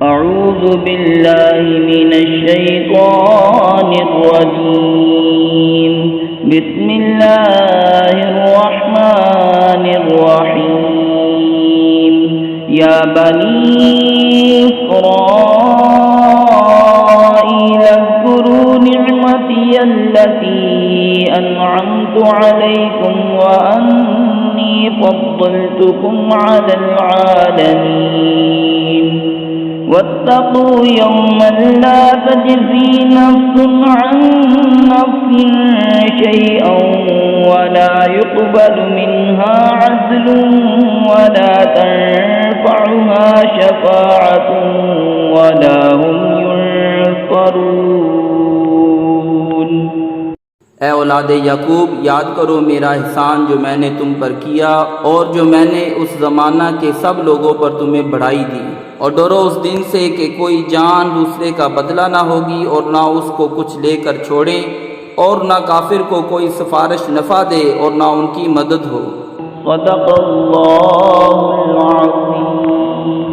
أعوذ बिल्लाहि मिनश्शैतानिर्रजीम बिस्मिल्लाहिर्रहमानिर्रहीम या बनी इस्राईल अज़्कुरू निअमती अल्लती अनअमतु अलैकुम व अन्नी फ़द्दलतुकुम अलल आलमीन वत्तक़ू यौमन ला तजज़ी नफ़्सुन अन नफ़्सिन शैअन वला युक़बलु मिन्हा अदलुन वला तनफ़अुहा शफ़ाअतुन वला हुम युनसरून। ए औलादे याकूब, याद करो मेरा एहसान जो मैंने तुम पर किया और जो मैंने उस ज़माना के सब लोगों पर तुम्हें बढ़ाई दी। और डरो उस दिन से कि कोई जान दूसरे का बदला ना होगी और ना उसको कुछ लेकर छोड़े और ना काफिर को कोई सिफारिश नफ़ा दे और ना उनकी मदद हो। सदक़ल्लाहुल अज़ीम।